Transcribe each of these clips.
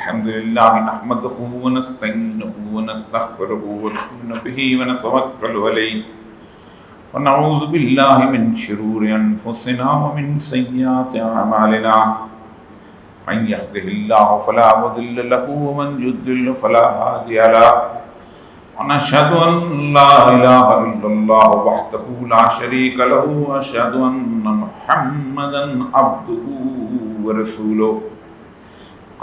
الحمد لله نحمده ونستعينه ونستغفره ونؤمن به ونتوكل عليه ونعوذ بالله من شرور أنفسنا ومن سيئات أعمالنا من يهده الله فلا مضل له ومن يضلل فلا هادي له ونشهد أن لا إله إلا الله وحده لا شريك له وأشهد أن محمدا عبده ورسوله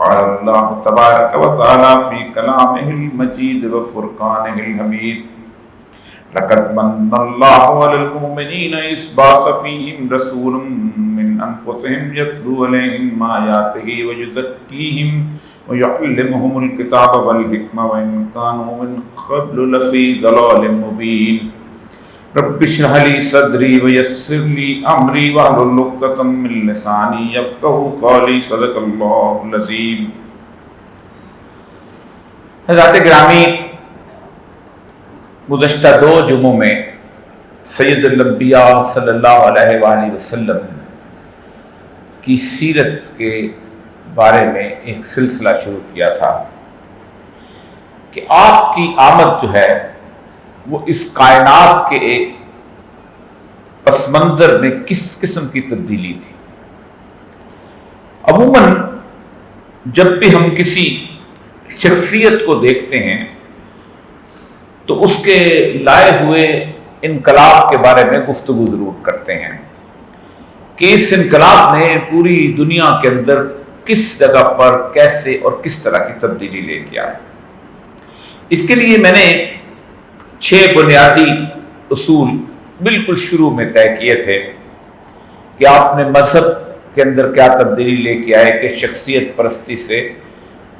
قال الله تبارك وتعالى في كلامه المجيد وفرقانه الحميد لقد من الله على المؤمنين إذ بعث فيهم رسولا من أنفسهم يتلو عليهم آياته ويزكيهم ويعلمهم الكتاب والحكمة وإن كانوا من قبل لفي ضلال مبين رب اشرح لي صدري ويسر لي امري واحلل عقدة من لساني يفقهوا قولي صدق الله العظيم۔ حضرات گرامی، گزشتہ 2 جمعوں میں سید الانبیاء صلی اللہ علیہ وآلہ وسلم کی سیرت کے بارے میں ایک سلسلہ شروع کیا تھا کہ آپ کی آمد جو ہے وہ اس کائنات کے ایک پس منظر میں کس قسم کی تبدیلی تھی۔ عموماً جب بھی ہم کسی شخصیت کو دیکھتے ہیں تو اس کے لائے ہوئے انقلاب کے بارے میں گفتگو ضرور کرتے ہیں کہ اس انقلاب نے پوری دنیا کے اندر کس جگہ پر کیسے اور کس طرح کی تبدیلی لے کے آیا۔ اس کے لیے میں نے 6 بنیادی اصول بالکل شروع میں طے کیے تھے کہ آپ نے مذہب کے اندر کیا تبدیلی لے کے آئے کہ شخصیت پرستی سے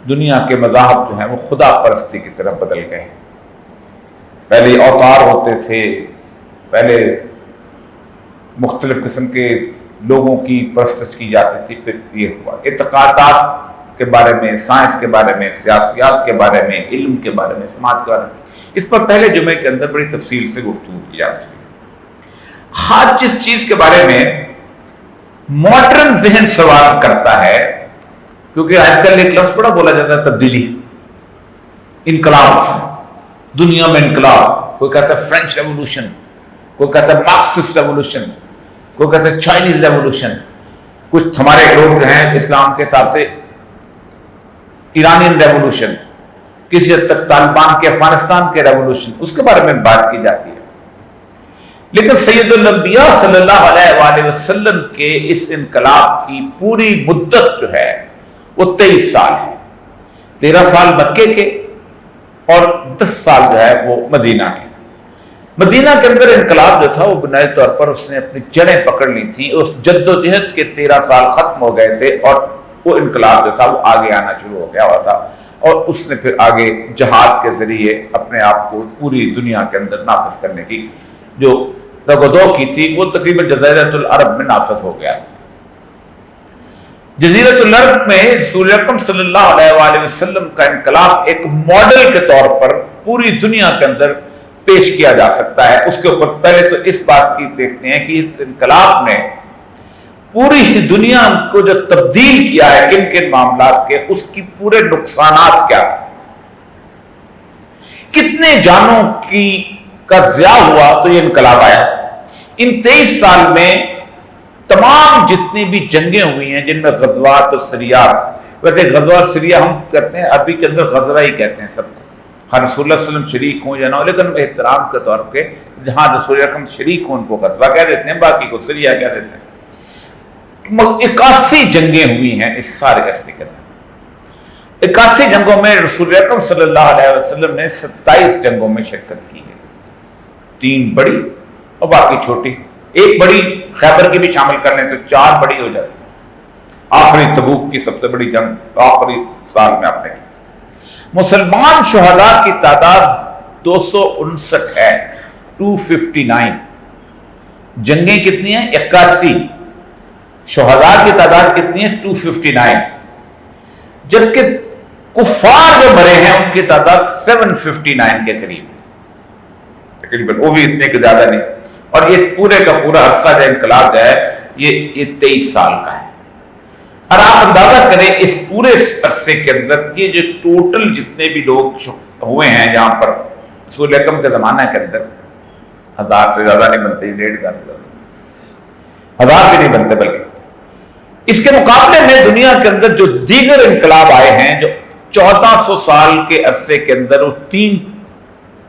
دنیا کے مذاہب جو ہیں وہ خدا پرستی کی طرف بدل گئے۔ پہلے اوتار ہوتے تھے، پہلے مختلف قسم کے لوگوں کی پرستش کی جاتی تھی، پھر یہ ہوا اعتقادات کے بارے میں، سائنس کے بارے میں، سیاسیات کے بارے میں، علم کے بارے میں، سماج کے بارے میں۔ اس پر پہلے جمعے کے اندر بڑی تفصیل سے گفتگو کی جاتی ہے۔ آج جس چیز کے بارے میں ماڈرن ذہن سوال کرتا ہے، کیونکہ آج کل ایک لفظ بڑا بولا جاتا ہے تبدیلی، انقلاب، دنیا میں انقلاب، کوئی کہتا ہے فرینچ ریولوشن، کوئی کہتا ہے مارکسسٹ ریولوشن، کوئی کہتا ہے چائنیز ریولوشن، کچھ ہمارے لوگ جو ہیں اسلام کے حساب سے ایرانین ریولوشن، کسی حد تک طالبان کے افغانستان کے ریولوشن، اس کے بارے میں بات کی جاتی ہے۔ لیکن سید الانبیاء صلی اللہ علیہ وآلہ وسلم کے اس انقلاب کی پوری مدت جو ہے وہ 23 سال ہے۔ 13 سال مکے کے اور 10 سال جو ہے وہ مدینہ کے۔ مدینہ کے اندر انقلاب جو تھا وہ بنیادی طور پر اس نے اپنی جڑیں پکڑ لی تھی، اس جد و جہد کے 13 سال ختم ہو گئے تھے اور وہ انقلاب جو تھا وہ آگے آنا شروع ہو گیا ہوا تھا، اور اس نے پھر آگے جہاد کے ذریعے اپنے آپ کو پوری دنیا کے اندر نافذ کرنے کی جو رغدو کی تھی وہ تقریباً جزیرۃ العرب میں نافذ ہو گیا تھا۔ جزیرۃ العرب میں رسول اکرم صلی اللہ علیہ وآلہ وسلم کا انقلاب ایک ماڈل کے طور پر پوری دنیا کے اندر پیش کیا جا سکتا ہے۔ اس کے اوپر پہلے تو اس بات کی دیکھتے ہیں کہ اس انقلاب نے پوری دنیا کو جو تبدیل کیا ہے کن کن معاملات کے، اس کی پورے نقصانات کیا تھے، کتنے جانوں کا ضیاع ہوا تو یہ انقلاب آیا۔ ان 23 سال میں تمام جتنی بھی جنگیں ہوئی ہیں جن میں غزوات اور سریات، ویسے غزوہ سریہ ہم کرتے ہیں عربی کے اندر غزوہ ہی کہتے ہیں سب کو، خواہ رسول اللہ صلی اللہ علیہ وسلم شریک ہوں یا نہ ہو، لیکن احترام کے طور پہ جہاں رسول اکرم شریک ہوں ان کو غزوہ کہہ دیتے ہیں، باقی کو سریہ کہہ دیتے ہیں۔ 81 جنگیں ہوئی ہیں اس سارے عرصے کے اندر۔ 81 جنگوں میں رسول اکرم صلی اللہ علیہ وسلم نے 27 جنگوں میں شرکت کی ہے، 3 بڑی اور باقی چھوٹی، ایک بڑی خیبر کی بھی شامل کر لیں تو 4 بڑی ہو جاتی۔ آخری تبوک کی سب سے بڑی جنگ آخری سال میں آپ نے کی۔ مسلمان شہداء کی تعداد 259 ہے، 259۔ جنگیں کتنی ہیں؟ 81۔ شہداء کی تعداد کتنی ہے؟ 259۔ جبکہ کفار جو مرے ہیں ان کی تعداد 759 کے قریب، تقریباً وہ بھی اتنے کے زیادہ نہیں۔ اور یہ پورے کا پورا عرصہ جو انقلاب جو ہے یہ 23 سال کا ہے۔ اور آپ اندازہ کریں اس پورے عرصے کے اندر یہ جو ٹوٹل جتنے بھی لوگ ہوئے ہیں یہاں پر رسول اکرم کے زمانہ کے اندر 1000 سے زیادہ نہیں بنتے، 1,500 بھی نہیں بنتے، بلکہ اس کے مقابلے میں دنیا کے اندر جو دیگر انقلاب آئے ہیں، جو 1400 سال کے عرصے کے اندر وہ 3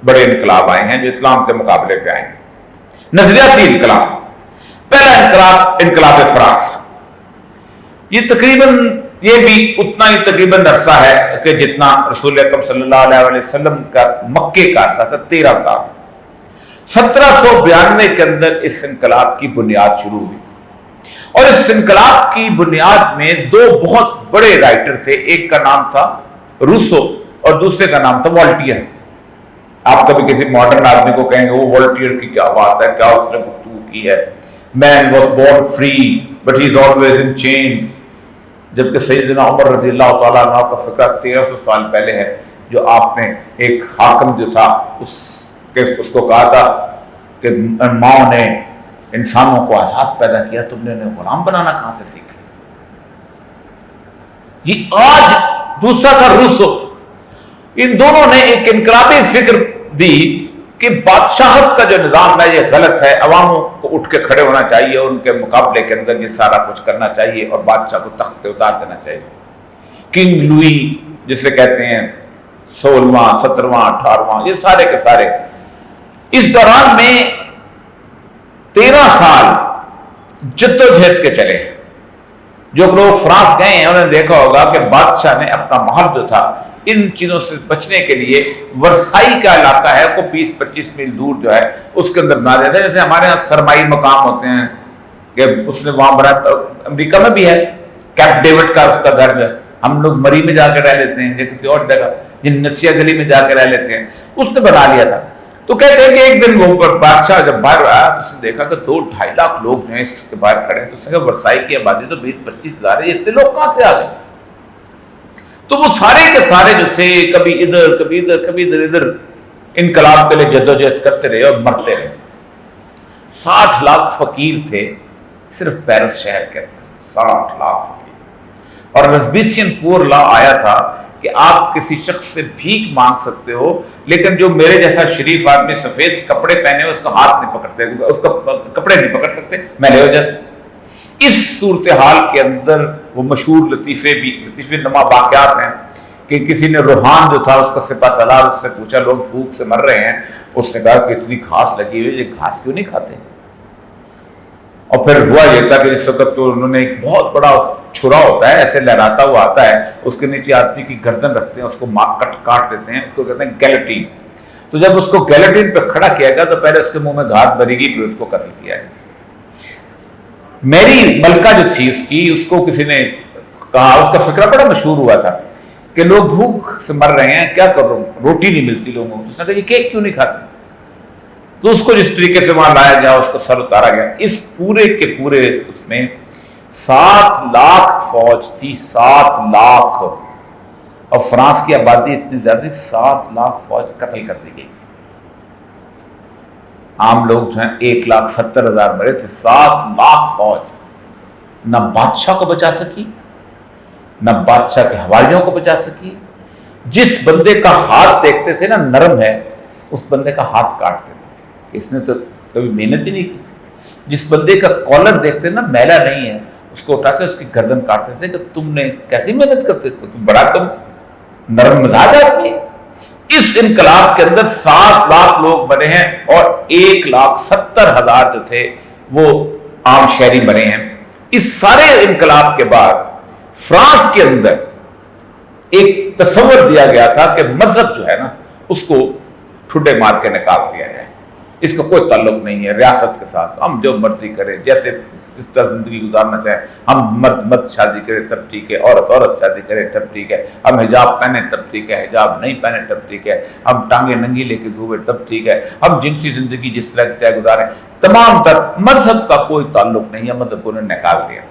بڑے انقلاب آئے ہیں جو اسلام کے مقابلے پہ آئے ہیں۔ نظریاتی انقلاب، پہلا انقلاب انقلاب فرانس، یہ تقریباً یہ بھی اتنا ہی تقریباً عرصہ ہے کہ جتنا رسول اکرم صلی اللہ علیہ وسلم کا مکے کا عرصہ تھا، 13 سال۔ 1792 کے اندر اس انقلاب کی بنیاد شروع ہوئی، اور اس انقلاب کی بنیاد میں 2 بہت بڑے رائٹر تھے، ایک کا نام تھا روسو اور دوسرے کا نام تھا والٹیئر۔ آپ کبھی کسی ماڈرن آدمی کو کہیں گے وہ والٹیئر کی کیا بات ہے، کیا اس نے گفتگو کی ہے، man was born free but he is always in chains, جبکہ سیدنا عمر رضی اللہ تعالیٰ عنہ کا فکرہ 1300 سال پہلے ہے، جو آپ نے ایک حاکم جو تھا اس کو کہا تھا کہ ماں نے انسانوں کو آزاد پیدا کیا، تم نے انہیں غلام بنانا کہاں سے سیکھ لیا۔ یہ آج دوسرا تھا روسو، ان دونوں نے ایک انقلابی فکر دی کہ بادشاہت کا جو نظام ہے یہ غلط ہے، عواموں کو اٹھ کے کھڑے ہونا چاہیے، ان کے مقابلے کے اندر یہ سارا کچھ کرنا چاہیے اور بادشاہ کو تخت سے اتار دینا چاہیے۔ کنگ لوئی جسے کہتے ہیں 16واں 17واں 18واں، یہ سارے کے سارے اس دوران میں 13 سال جدوجہد کے چلے۔ جو لوگ فرانس گئے ہیں انہوں نے دیکھا ہوگا کہ بادشاہ نے اپنا محل جو تھا ان چیزوں سے بچنے کے لیے ورسائی کا علاقہ ہے کو 20-25 میل دور جو ہے اس کے اندر بنا دیتا ہے، جیسے ہمارے ہاں سرمائی مقام ہوتے ہیں کہ اس نے وہاں بنا، امریکہ میں بھی ہے کیمپ ڈیوڈ کا اس کا گھر جو ہے، ہم لوگ مری میں جا کے رہ لیتے ہیں یا کسی اور جگہ جن نچیا گلی میں جا کے رہ لیتے ہیں، اس نے بنا لیا تھا۔ تو کہتے ہیں کہ ایک دن وہ بادشاہ جب باہر آیا تو اس نے دیکھا کہ 2-2.5 لاکھ لوگ جو ہیں اس کے باہر کھڑے ہیں، تو اس نے کہا ورسائی کی آبادی تو 20-25 ہزار ہے، اتنے لوگ کہاں سے آ گئے؟ تو وہ سارے کے سارے جو تھے کبھی ادھر کبھی ادھر کبھی ادھر انقلاب کے لیے جدوجہد کرتے رہے اور مرتے رہے۔ 60 لاکھ فقیر تھے صرف پیرس شہر کے اندر، 60 لاکھ فقیر، اور رزبیچین پور لا آیا تھا کہ آپ کسی شخص سے بھیک مانگ سکتے ہو، لیکن جو میرے جیسا شریف آدمی سفید کپڑے پہنے اس کا ہاتھ نہیں پکڑ سکتے، اس کا کپڑے نہیں پکڑ سکتے، میلے ہو جاتے۔ اس صورتحال کے اندر وہ مشہور لطیفے نما واقعات ہیں کہ کسی نے روحان جو تھا اس کا سپہ سالار اس سے پوچھا لوگ بھوک سے مر رہے ہیں، اس نے کہا کہ اتنی گھاس لگی ہوئی، یہ گھاس کیوں نہیں کھاتے؟ اور پھر ہوا یہ تھا کہ اس وقت تو انہوں نے ایک بہت بڑا چھرا ہوتا ہے ایسے لہراتا ہوا آتا ہے، اس کے نیچے آدمی کی گردن رکھتے ہیں، اس کو کاٹ دیتے ہیں، اس کو کہتے ہیں گیلٹین۔ تو جب اس کو گیلٹین پہ کھڑا کیا گیا تو پہلے اس کے منہ میں گھاس بھری گئی، پھر اس کو قتل کیا گیا۔ میری ملکہ جو تھی اس کو کسی نے کہا، اس کا فکرہ بڑا مشہور ہوا تھا کہ لوگ بھوک سے مر رہے ہیں، کیا کروں، روٹی نہیں ملتی لوگوں کو، اس نے کہا یہ کیک کیوں نہیں کھاتے؟ تو اس کو جس طریقے سے وہاں لایا گیا، اس کا سر اتارا گیا۔ اس پورے کے پورے اس میں 7 لاکھ فوج تھی، 7 لاکھ، اور فرانس کی آبادی اتنی زیادہ تھی، 7 لاکھ فوج قتل کر دی گئی تھی۔ عام لوگ جو ہیں 1,70,000 مرے تھے، 7 لاکھ فوج نہ بادشاہ کو بچا سکی، نہ بادشاہ کے حواریوں کو بچا سکی۔ جس بندے کا ہاتھ دیکھتے تھے نا نرم ہے، اس بندے کا ہاتھ کاٹ دیتے تھے، اس نے تو کبھی محنت ہی نہیں کی۔ جس بندے کا کالر دیکھتے نا میلا نہیں ہے، اس کو اٹھاتے اس کی گردن کاٹتے تھے کہ تم نے کیسی محنت کرتے، بڑا تم نرم مزاج آدمی۔ اس انقلاب کے اندر 7 لاکھ لوگ مرے ہیں اور 1,70,000 جو تھے وہ عام شہری مرے ہیں۔ اس سارے انقلاب کے بعد فرانس کے اندر ایک تصور دیا گیا تھا کہ مذہب جو ہے نا اس کو ٹھڈے مار کے نکال دیا جائے، اس کا کوئی تعلق نہیں ہے ریاست کے ساتھ، ہم جو مرضی کریں، جیسے اس طرح زندگی گزارنا چاہیں، ہم مرد شادی کریں تب ٹھیک ہے، عورت شادی کرے تب ٹھیک ہے، ہم حجاب پہنے تب ٹھیک ہے، حجاب نہیں پہنے تب ٹھیک ہے، ہم ٹانگیں ننگی لے کے گھومے تب ٹھیک ہے، ہم جنسی زندگی جس طرح چاہے گزاریں، تمام تر مذہب کا کوئی تعلق نہیں ہے، مذہب کو انہیں نکال دیا۔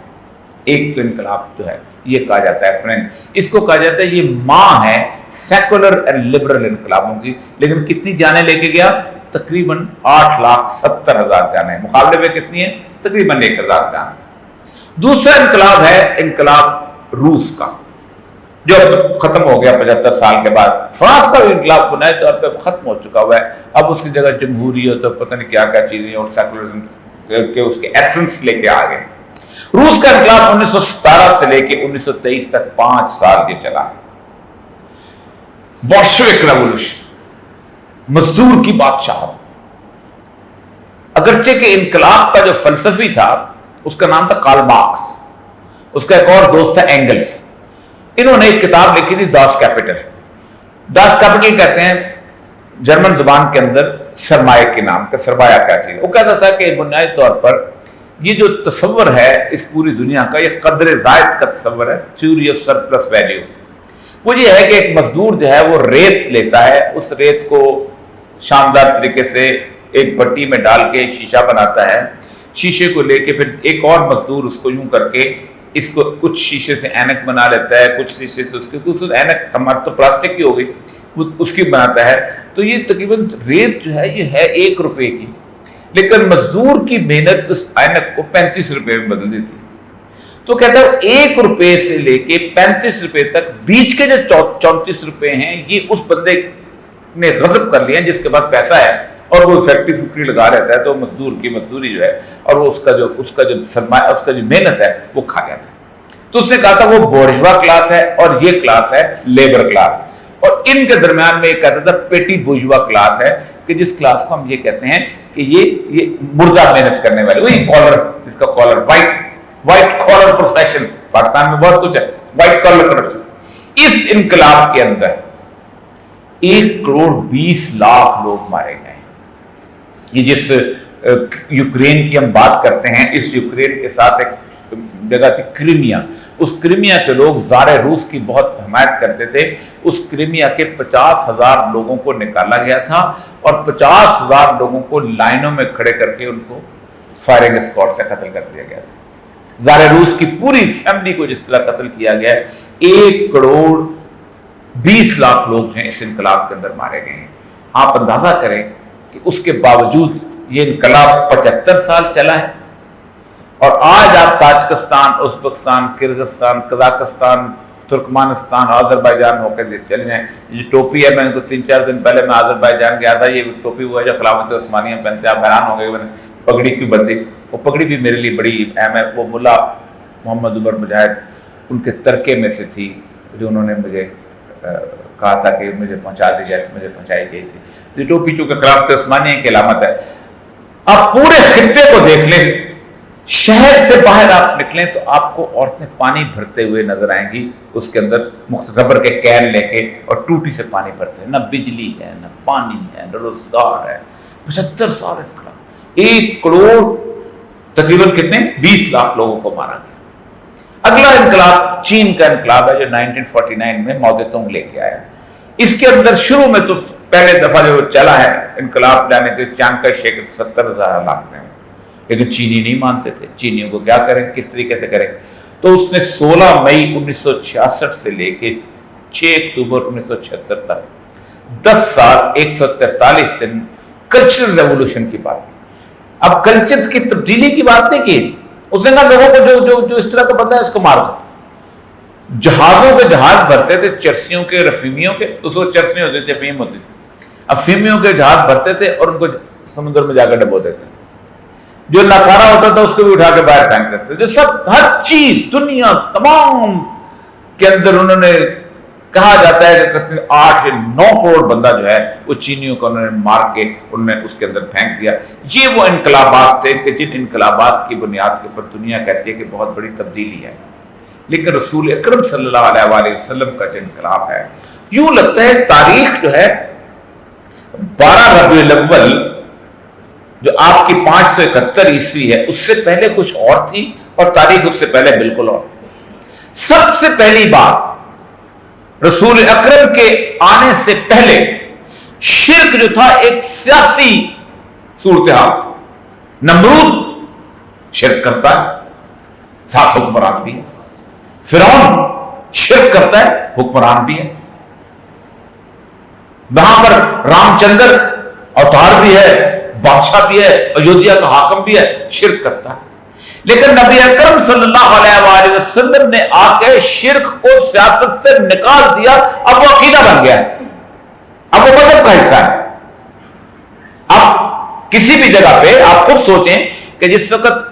ایک تو انقلاب جو ہے یہ کہا جاتا ہے فرینچ، اس کو کہا جاتا ہے یہ ماں ہے سیکولر اینڈ لبرل انقلابوں کی، لیکن کتنی جانیں لے کے گیا؟ تقریباً 8,70,000 جانیں، مقابلے میں کتنی ہیں؟ تقریباً 1,000 جان۔ دوسرا انقلاب ہے انقلاب روس کا، جو ختم ہو گیا 75 سال کے بعد۔ فرانس کا بھی انقلاب بنائے طور پہ ختم ہو چکا ہوا ہے، اب اس کی جگہ جمہوریت اور پتہ نہیں کیا کیا چیزیں اور سیکولرزم کے اس کے ایسنس لے کے آ گئے۔ روس کا انقلاب 1917 سے لے کے 1923 تک 5 سال یہ چلا۔ بولشوک ریولوشن، مزدور کی بادشاہت۔ اگرچہ کہ انقلاب کا جو فلسفی تھا اس کا نام تھا کارل مارکس، اس کا ایک اور دوست تھا اینگلس۔ انہوں نے ایک کتاب لکھی تھی داس کیپٹل۔ داس کیپٹل کہتے ہیں جرمن زبان کے اندر سرمایہ کے نام کا، سرمایہ کیا چیز۔ وہ کہتا تھا کہ بنیادی طور پر یہ جو تصور ہے اس پوری دنیا کا، یہ قدر زائد کا تصور ہے، تھیوری آف سرپلس ویلیو۔ وہ یہ ہے کہ ایک مزدور جو ہے وہ ریت لیتا ہے، اس ریت کو شاندار طریقے سے ایک بٹی میں ڈال کے شیشہ بناتا ہے، شیشے کو لے کے پھر ایک اور مزدور اس کو یوں کر کے اس کو کچھ شیشے سے اینک بنا لیتا ہے، کچھ شیشے سے اس کے کچھ اینک ہمارا تو پلاسٹک کی ہو گئی اس کی بناتا ہے۔ تو یہ تقریباً ریت جو ہے یہ ہے 1 روپے کی، لیکن مزدور کی محنت اس اینک کو 35 روپے میں بدل دیتی۔ تو کہتا ہے 1 روپے سے لے کے 35 روپے تک بیچ کے جو 34 روپے ہیں یہ اس بندے نے غصب کر لیا جس کے بعد پیسہ ہے اور وہ فیکٹری لگا رہتا ہے، تو مزدور کی مزدوری جو ہے اور وہ اس کا جو سرمایہ، اس کا جو محنت ہے وہ کھا جاتا ہے۔ تو اس نے کہا تھا وہ بورژوا کلاس ہے اور یہ کلاس ہے لیبر کلاس، اور ان کے درمیان میں ایک کہتا تھا پیٹی بورژوا کلاس ہے، کہ جس کلاس کو ہم یہ کہتے ہیں کہ یہ مردہ محنت کرنے والے، وہی کالر، جس کا collar white collar profession, Pakistan میں بہت کچھ ہے وائٹ کالر پروفیشن۔ اس انقلاب کے اندر 1,20,00,000 لوگ مارے گئے۔ یہ جس یوکرین کی ہم بات کرتے ہیں، اس یوکرین کے ساتھ ایک جگہ تھی کرائمیا، اس کرائمیا کے لوگ زار روس کی بہت حمایت کرتے تھے۔ اس کرائمیا کے 50,000 لوگوں کو نکالا گیا تھا اور 50,000 لوگوں کو لائنوں میں کھڑے کر کے ان کو فائرنگ اسکواڈ سے قتل کر دیا گیا تھا۔ زار روس کی پوری فیملی کو جس طرح قتل کیا گیا ہے، 1,20,00,000 لوگ ہیں اس انقلاب کے اندر مارے گئے ہیں۔ آپ اندازہ کریں کہ اس کے باوجود یہ انقلاب 75 سال چلا ہے، اور آج آپ Tajikistan, Uzbekistan, Kyrgyzstan, Kazakhstan, Turkmenistan, Azerbaijan ہو کے چلے جائیں۔ یہ ٹوپی ہے، میں نے 3-4 دن پہلے میں آذربائیجان گیا تھا، یہ ٹوپی وہ ہے جو خلافت عثمانیہ پہنتے، آپ حیران ہو گئے میں نے پگڑی کیوں بندھی۔ وہ پگڑی بھی میرے لیے بڑی اہم ہے۔ وہ ملا محمد عمر مجاہد ان کے ترکے میں سے تھی جو انہوں نے مجھے کہا تھا کہ مجھے پہنچا دی جائے، تو مجھے پہنچائی گئی تھی۔ تو یہ ٹوپی چونکہ خلافت عثمانیہ کی علامت ہے۔ آپ پورے خطے کو دیکھ لیں، شہر سے باہر آپ نکلیں تو آپ کو عورتیں پانی بھرتے ہوئے نظر آئیں گی، اس کے اندر ربر کے کین لے کے اور ٹوٹی سے پانی بھرتے ہیں۔ نہ بجلی ہے، نہ پانی ہے، نہ روزگار ہے۔ 75 سال انقلاب، 1 کروڑ تقریباً کتنے 20,00,000 لوگوں کو مارا گیا۔ اگلا انقلاب چین کا انقلاب ہے جو 1949 میں ماؤ تونگ لے کے آیا۔ اس کے اندر شروع میں تو پہلے دفعہ جو چلا ہے انقلاب لانے کے، چانگ کا شیک 70,000 لاکھ میں، لیکن چینی نہیں مانتے تھے۔ چینیوں کو کیا کریں، کس طریقے سے کریں؟ تو اس نے 16 مئی 1966 سے لے کے 6 اکتوبر 1976 تک 10 سال 143 دن کلچرل ریولوشن کی بات کی۔ اب کلچر کی تبدیلی کی بات نہیں کی، اس نے کہا لوگوں کو جو اس طرح کا بندہ ہے اس کو مار دو۔ جہازوں کے جہاز بھرتے تھے، چرسیوں کے، رفیمیوں کے، اس وقت چرسیاں ہوتی تھی، افیم ہوتی تھی، افیمیوں کے جہاز بھرتے تھے اور ان کو سمندر میں جا کر ڈبو دیتے تھے۔ جو ناکارہ ہوتا تھا اس کو بھی اٹھا کے باہر پھینکتے تھے۔ جو سب ہر چیز دنیا تمام کے اندر انہوں نے کہا جاتا ہے کہ 8 یا 9 کروڑ بندہ جو ہے وہ چینیوں کو انہوں نے مار کے انہوں نے اس کے اندر پھینک دیا۔ یہ وہ انقلابات تھے کہ جن انقلابات کی بنیاد کے اوپر دنیا کہتی ہے کہ بہت بڑی تبدیلی ہے۔ لیکن رسول اکرم صلی اللہ علیہ وآلہ وسلم کا جو انقلاب ہے، یوں لگتا ہے تاریخ جو ہے 12 ربیع الاول جو آپ کی 571 عیسوی ہے، اس سے پہلے کچھ اور تھی اور تاریخ اس سے پہلے بالکل اور تھی۔ سب سے پہلی بات، رسول اکرم کے آنے سے پہلے شرک جو تھا ایک سیاسی صورتحال تھی۔ نمرود شرک کرتا ہے، ساتھ حکمران بھی ہے۔ فرعون شرک کرتا ہے، حکمران بھی ہے۔ وہاں پر رام چندر اوتار بھی ہے، بادشاہ بھی ہے، ایودھیا کا حاکم بھی ہے، شرک کرتا ہے۔ لیکن نبی اکرم صلی اللہ علیہ وآلہ وسلم نے آ کے شرک کو سیاست سے نکال دیا. اب وہ عقیدہ بن گیا, اب وہ مذہب کا حصہ ہے. اب کسی بھی جگہ پہ آپ خود سوچیں کہ جس وقت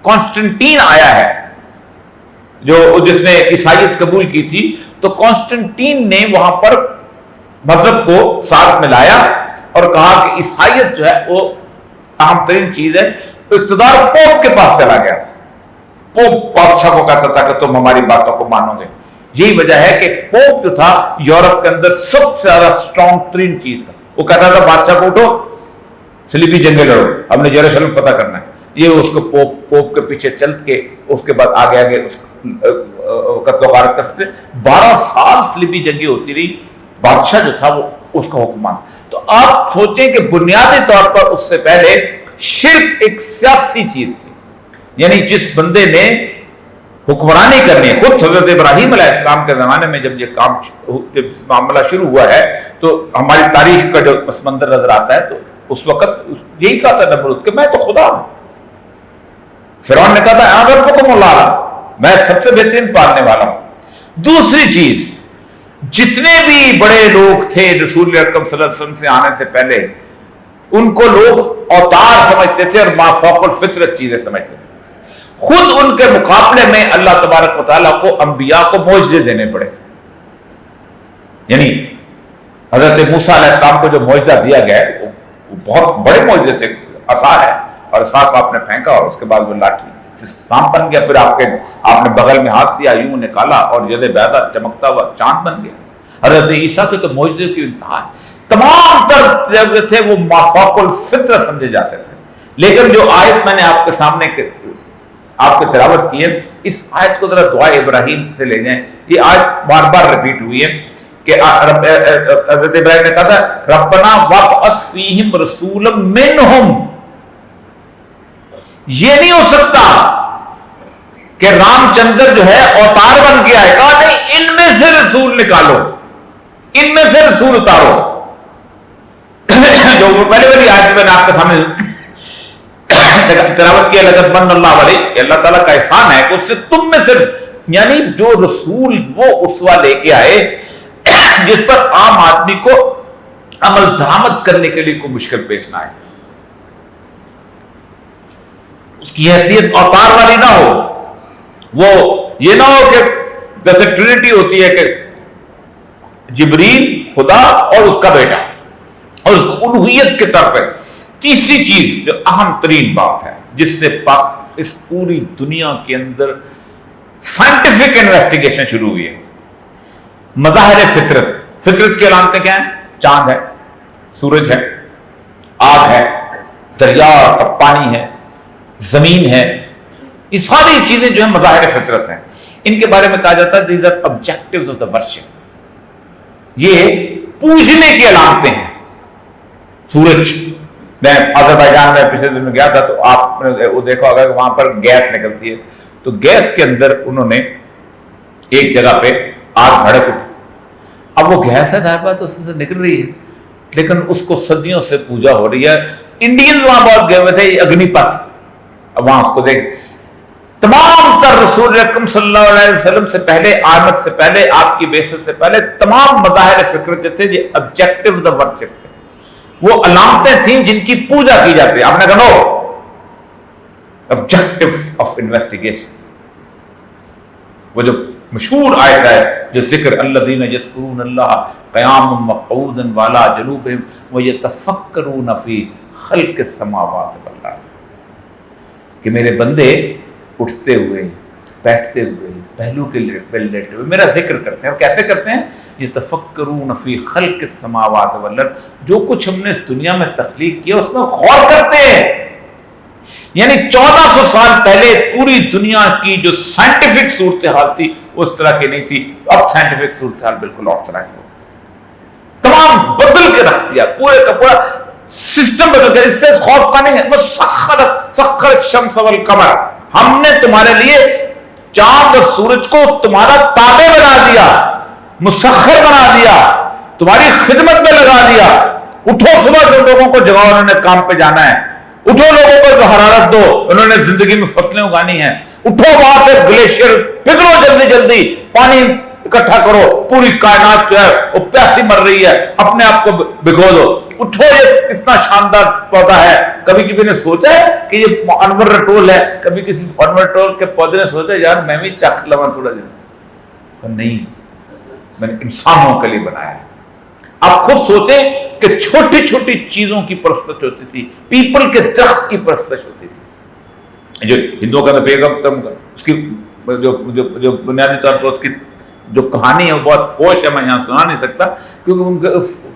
کانسٹنٹین آیا ہے, جس نے عیسائیت قبول کی تھی, تو کانسٹنٹین نے وہاں پر مذہب کو ساتھ ملایا اور کہا کہ عیسائیت جو ہے وہ اہم ترین چیز ہے. اقتدار پوپ کے پاس چلا گیا تھا. پوپ بادشاہ کو کہتا تھا کہ تم ہماری باتوں کو مانو گے. یہی وجہ ہے کہ پوپ جو تھا یورپ کے اندر سب سے زیادہ اسٹرانگ ترین چیز تھا. وہ کہتا تھا بادشاہ کو اٹھو, صلیبی جنگیں لڑو, ہم نے یروشلم فتح کرنا ہے. یہ اس کو پوپ کے پیچھے چل کے اس کے بعد آگے آگے قتل و غارت کرتے تھے. 12 سال صلیبی جنگیں ہوتی رہی. بادشاہ جو تھا وہ اس کا حکمران. تو آپ سوچیں کہ بنیادی طور پر اس سے پہلے شرک ایک سیاسی چیز تھی. یعنی جس بندے نے حکمرانی کرنی ہے, خود حضرت ابراہیم علیہ السلام کے زمانے میں جب یہ کام جب معاملہ شروع ہوا ہے تو ہماری تاریخ کا جو پس منظر نظر آتا ہے, تو اس وقت یہی کہا تھا نمرود کہ میں تو خدا ہوں. فرعون نے کہا تھا اگر حکم اللہ, میں سب سے بہترین پالنے والا ہوں. دوسری چیز, جتنے بھی بڑے لوگ تھے رسول اکرم صلی اللہ علیہ وسلم سے آنے سے پہلے, ان کو لوگ اوتار سمجھتے تھے اور ما فوق الفطرت چیزیں سمجھتے تھے. خود ان کے مقابلے میں اللہ تبارک و تعالیٰ کو انبیاء کو معجزے دینے پڑے. یعنی حضرت موسیٰ علیہ السلام کو جو معجزہ دیا گیا وہ بہت بڑے معجزے تھے. عصا ہے اور عصا کو آپ نے پھینکا اور اس کے بعد وہ لاٹھی سانپ بن گیا. پھر آپ نے بغل میں ہاتھ دیا, یوں نکالا اور ید بیضا چمکتا ہوا چاند بن گیا. حضرت عیسیٰ کے تو معجزے کی انتہا ہے. تمام تر تھے وہ ما فوق الفطرت سمجھے جاتے تھے. لیکن جو آیت میں نے آپ کے سامنے آپ کو تلاوت کی ہے, اس آیت کو ذرا دعائے ابراہیم سے لے جائیں. یہ آیت بار بار ریپیٹ ہوئی ہے کہ حضرت ابراہیم نے کہا تھا ربنا وابعث فیہم رسولا منہم. یہ نہیں ہو سکتا کہ رام چندر جو ہے اوتار بن کے آئے. کہا نہیں, ان میں سے رسول نکالو, ان میں سے رسول اتارو. جو پہلے والی آیت میں نے آپ کے سامنے تلاوت کیا, لقد من اللہ علیہ, کہ اللہ تعالیٰ کا احسان ہے کہ اس سے تم میں سے, یعنی جو رسول وہ اسوہ لے کے آئے جس پر عام آدمی کو عمل درآمد کرنے کے لیے کوئی مشکل پیش نہ آئے. اس کی حیثیت اوتار والی نہ ہو. وہ یہ نہ ہو کہ جیسے ٹرینٹی ہوتی ہے کہ جبریل خدا اور اس کا بیٹا اور اس کو الوہیت کے طور پہ. تیسری چیز جو اہم ترین بات ہے جس سے اس پوری دنیا کے اندر سائنٹیفک انویسٹیگیشن شروع ہوئی ہے, مظاہر فطرت. فطرت کی علامتیں کیا ہیں؟ چاند ہے, سورج ہے, آگ ہے, دریا کا پانی ہے, زمین ہے. یہ ساری چیزیں جو ہیں مظاہر فطرت ہیں. ان کے بارے میں کہا جاتا ہے these are objectives of the worship. یہ پوجنے کی علامتیں ہیں. سورج, میں آذربائیجان میں پچھلے دن میں گیا تھا تو آپ نے وہ دیکھا ہوگا کہ وہاں پر گیس نکلتی ہے. تو گیس کے اندر انہوں نے ایک جگہ پہ آگ بھڑک اٹھی. اب وہ گیس ہے, ظاہر بات اس سے نکل رہی ہے, لیکن اس کو صدیوں سے پوجا ہو رہی ہے. انڈین وہاں بہت گئے ہوئے تھے, اگنی پتھ. اب وہاں اس کو دیکھ, تمام تر رسول اکرم صلی اللہ علیہ وسلم سے پہلے, آمد سے پہلے, آپ کی بعثت سے پہلے تمام مظاہر فکر جو تھے یہ آبجیکٹو دا ورشپ تھے. وہ علامتیں تھیں جن کی پوجا کی جاتی ہے. آپ نے کہا نو, آبجیکٹو آف انویسٹیگیشن. وہ جو مشہور آیت ہے جو ذکر الذین یذکرون اللہ قیاما وقعودا وعلی جنوبہم ویتفکرون فی خلق السماوات والارض, کہ میرے بندے اٹھتے ہوئے, بیٹھتے ہوئے, پہلو کے لیٹے ہوئے میرا ذکر کرتے ہیں. اور کیسے کرتے ہیں؟ یتفکرون فی خلق السماوات والارض, جو کچھ ہم نے اس دنیا میں تخلیق کیا اس میں غور کرتے ہیں. یعنی 1400 سال پہلے پوری دنیا کی جو سائنٹیفک صورتحال تھی اس طرح کی نہیں تھی. اب سائنٹیفک صورتحال بالکل اور طرح کی ہو, تمام بدل کے رکھ دیا, پورے کا پورا سسٹم بدل گیا. اس سے خوف کا نہیں ہے. سخر الشمس والقمر, ہم نے تمہارے لیے چاند اور سورج کو تمہارا تابع بنا دیا, مسخر بنا دیا, تمہاری خدمت میں لگا دیا. اٹھو, صبح جو لوگوں کو جگاؤ, انہوں نے کام پہ جانا ہے. اٹھو لوگوں کو حرارت دو، انہوں نے زندگی میں فصلیں اگانی ہیں، اٹھو وہاں سے گلیشیئر پگھلو، جلدی جلدی پانی اکٹھا کرو، پوری کائنات جو ہے وہ پیاسی مر رہی ہے، اپنے آپ کو بھگو دو، اٹھو، یہ کتنا شاندار پودا ہے۔ کبھی کسی نے سوچا ہے کہ یہ انور رٹول ہے؟ کبھی کسی انور رٹول کے پودے نے سوچا یار میں بھی چکھ لوا تھوڑا دن؟ نہیں، میں نے انسانوں کے لیے بنایا ہے۔ آپ خود سوچیں کہ چھوٹی چھوٹی چیزوں کی پرستش ہوتی تھی، پیپل کے درخت کی پرستش ہوتی تھی۔ جو ہندوؤں کا بیگم اس کی جو بنیادی طور پر اس کی جو کہانی ہے وہ بہت فوش ہے، میں یہاں سنا نہیں سکتا کیونکہ ان کے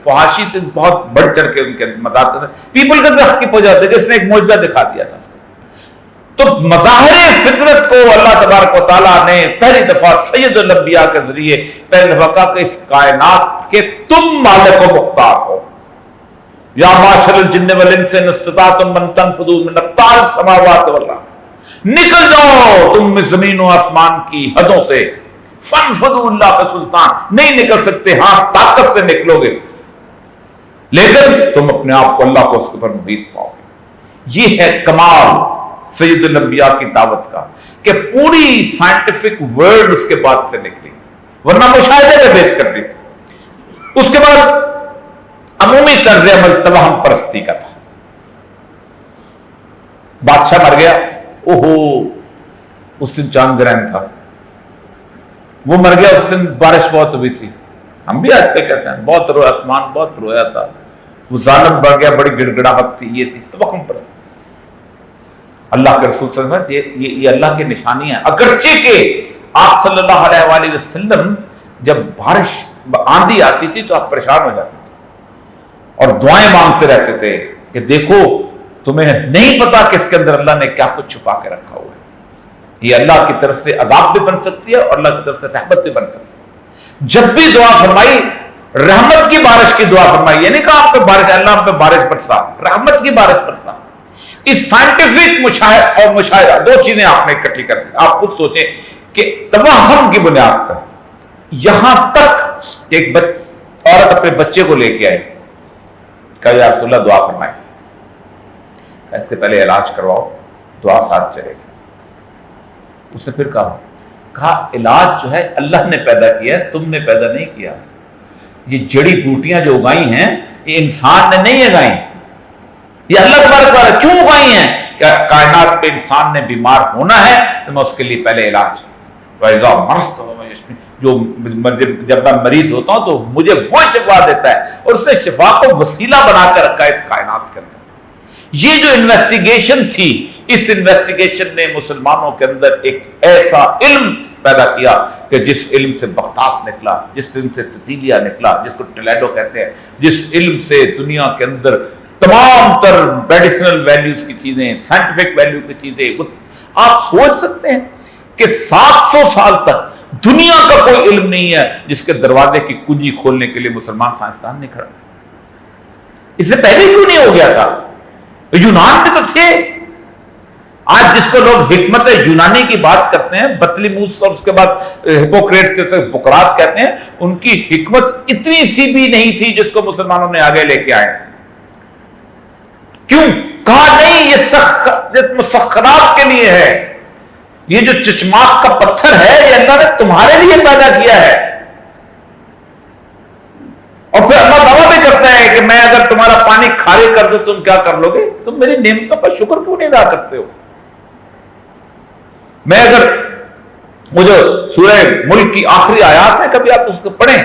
فحاشی بہت بڑھ چڑھ کے ان کے مدار کرتے ہیں۔ پیپل کے درخت کی پوجا ہوتی ہے کہ اس نے ایک معجزہ دکھا دیا تھا۔ تو مظاہر فطرت کو اللہ تبارک و تعالیٰ نے پہلی دفعہ سید الانبیاء کے ذریعے پہلی دفعہ کہا کہ اس کائنات کے تم مالک و مختار ہو، یا معاشر الجن والانس ان استطعتم ان تنفذوا من اقطار السماوات والارض، نکل جاؤ تم زمین و آسمان کی حدوں سے، فانفذوا اللہ کا سلطان، نہیں نکل سکتے، ہاں طاقت سے نکلو گے، لیکن تم اپنے آپ کو اللہ کو اس کے پر محیط پاؤ گے۔ یہ ہے کمال سید الانبیاء کی دعوت کا کہ پوری سائنٹیفک ورلڈ اس کے بعد سے نکلی، ورنہ مشاہدے پہ بیس کرتی تھی۔ اس کے بعد عمومی طرز عمل توہم پرستی کا تھا۔ بادشاہ مر گیا، اوہو اس دن چاند گرہن تھا، وہ مر گیا اس دن بارش بہت ہوئی تھی، ہم بھی آج تک کہتے ہیں بہت رویا، آسمان بہت رویا تھا، وہ ظالم بڑھ گیا، بڑی گڑگڑاہٹ تھی، یہ تھی توہم پرستی۔ اللہ کے رسول صلی اللہ علیہ وسلم یہ اللہ کی نشانی ہے، اگرچہ کہ آپ صلی اللہ علیہ وآلہ وسلم جب بارش آندھی آتی تھی تو آپ پریشان ہو جاتے تھے اور دعائیں مانگتے رہتے تھے کہ دیکھو تمہیں نہیں پتا کہ اس کے اندر اللہ نے کیا کچھ چھپا کے رکھا ہوا ہے، یہ اللہ کی طرف سے عذاب بھی بن سکتی ہے اور اللہ کی طرف سے رحمت بھی بن سکتی ہے۔ جب بھی دعا فرمائی رحمت کی بارش کی دعا فرمائی، یہ نہیں کہا آپ پہ بارش، اللہ آپ پہ بارش برسا، رحمت کی بارش برسا۔ اس سائنٹیفک مشاہدہ دو چیزیں آپ نے اکٹھی کر دی۔ آپ خود سوچیں کہ توہم کی بنیاد پر یہاں تک کہ ایک عورت اپنے بچے کو لے کے آئی، کہا یا رسول اللہ دعا فرمائے، کہا اس کے پہلے علاج کرواؤ، دعا ساتھ چلے گی۔ اس نے پھر کہا علاج جو ہے اللہ نے پیدا کیا ہے، تم نے پیدا نہیں کیا، یہ جڑی بوٹیاں جو اگائی ہیں یہ انسان نے نہیں اگائی، یہ اللہ تبارک تعالیٰ کیوں اگائی ہیں کہ کائنات پہ انسان نے بیمار ہونا ہے تو میں اس کے لیے پہلے علاج، وَإِذَا مَرِضْتُ جو جب میں مریض ہوتا ہوں تو مجھے وہ شفا دیتا ہے، اور اس نے شفا کو وسیلہ بنا کر رکھا ہے اس کائنات کے اندر۔ یہ جو انویسٹیگیشن تھی، اس انویسٹیگیشن نے مسلمانوں کے اندر ایک ایسا علم پیدا کیا کہ جس علم سے بغداد نکلا، جس علم سے تتیلیا نکلا، جس کو ٹلیڈو کہتے ہیں، جس علم سے دنیا کے اندر تمام تر میڈیسنل ویلیوز کی چیزیں، سائنٹیفک ویلیو کی چیزیں، آپ سوچ سکتے ہیں کہ 700 سال تک دنیا کا کوئی علم نہیں ہے جس کے دروازے کی کنجی کھولنے کے لیے مسلمان سائنسدان نہیں کھڑا۔ اس سے پہلے کیوں نہیں ہو گیا تھا؟ یونان میں تو تھے۔ آج جس کو لوگ حکمت یونانی کی بات کرتے ہیں، بطلیموس اور اس کے بعد ہپوکریٹس کے بقراط کہتے ہیں، ان کی حکمت اتنی سی بھی نہیں تھی جس کو مسلمانوں نے آگے لے کے آئے۔ کیوں؟ کہا نہیں یہ مسخرات کے لیے ہے، یہ جو چشماک کا پتھر ہے یہ اللہ نے تمہارے لیے پیدا کیا ہے۔ اور پھر اللہ دعویٰ بھی کرتا ہے کہ میں اگر تمہارا پانی کھارے کر دوں تم کیا کر لو گے؟ تم میری نعمتوں پر شکر کیوں نہیں ادا کرتے ہو؟ میں اگر وہ جو سورہ ملک کی آخری آیات ہے کبھی آپ اس کو پڑھیں،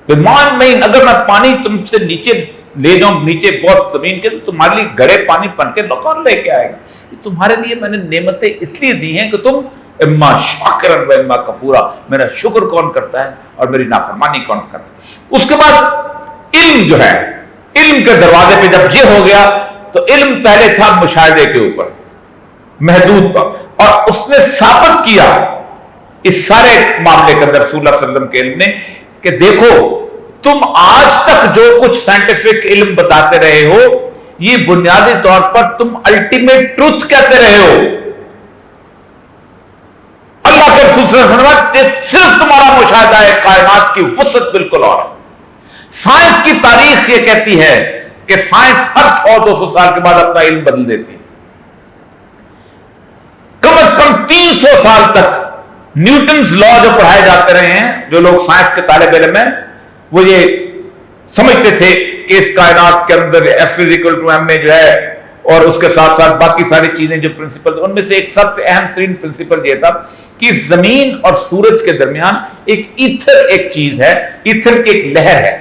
اگر میں پانی تم سے نیچے لے جاؤں، نیچے بہت زمین کے، تو تمہارے لیے گڑے پانی بن کے کون لے کے آئے گا؟ تمہارے لیے میں نے نعمتیں اس لیے دی ہیں کہ تم اما شاکرن و اما کفورا، میرا شکر کون کرتا ہے اور میری نافرمانی کون کرتا ہے۔ اس کے بعد علم جو ہے، علم کے دروازے پہ جب یہ ہو گیا تو علم پہلے تھا مشاہدے کے اوپر محدود پر، اور اس نے ثابت کیا اس سارے معاملے کے اندر رسول اللہ صلی اللہ علیہ وسلم کے علم نے کہ دیکھو تم آج تک جو کچھ سائنٹیفک علم بتاتے رہے ہو یہ بنیادی طور پر تم الٹیمیٹ ٹروتھ کہتے رہے ہو۔ اللہ کے رسول صلی اللہ علیہ وسلم صرف تمہارا مشاہدہ ہے، کائنات کی وسعت بالکل اور۔ سائنس کی تاریخ یہ کہتی ہے کہ سائنس ہر 100-200 سال کے بعد اپنا علم بدل دیتی ہے. کم از کم 300 سال تک نیوٹنز لا جو پڑھائے جاتے رہے ہیں، جو لوگ سائنس کے طالب علم ہیں وہ یہ سمجھتے تھے کہ اس کائنات کے اندر F=ma جو ہے، اور اس کے ساتھ ساتھ باقی ساری چیزیں جو پرنسپل، ان میں سے ایک سب سے اہم ترین پرنسپل یہ تھا کہ زمین اور سورج کے درمیان ایک ایتھر ایک چیز ہے، ایتھر کی ایک لہر ہے.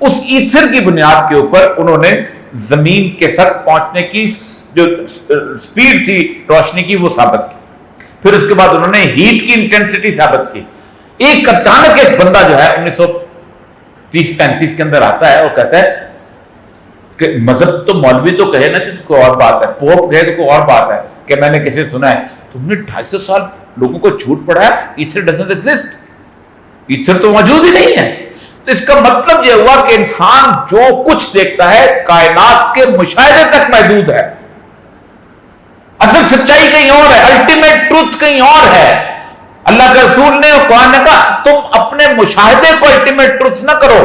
اس ایتھر کی بنیاد کے اوپر انہوں نے زمین کے سطح پہنچنے کی جو سپیڈ تھی روشنی کی وہ ثابت کی. پھر اس کے بعد انہوں نے ہیٹ کی انٹینسٹی ثابت کی. ایک اچانک ایک بندہ جو ہے 1930-35 کے اندر آتا ہے اور کہتا ہے کہ مذہب تو مولوی تو کہے نا کہ کوئی اور بات ہے، پوپ کہے تو کوئی اور بات ہے، کہ میں نے کسی سنا ہے. تم نے 250 سال لوگوں کو جھوٹ پڑھایا ایتھر ڈزنٹ ایگزسٹ، ایتھر تو موجود ہی نہیں ہے. تو اس کا مطلب یہ ہوا کہ انسان جو کچھ دیکھتا ہے کائنات کے مشاہدے تک محدود ہے. اصل سچائی کہیں اور ہے، الٹیمیٹ ٹروتھ کہیں اور ہے. اللہ کے رسول نے اور قرآن نے کہا تم اپنے مشاہدے کو الٹیمیٹ ٹروتھ نہ کرو.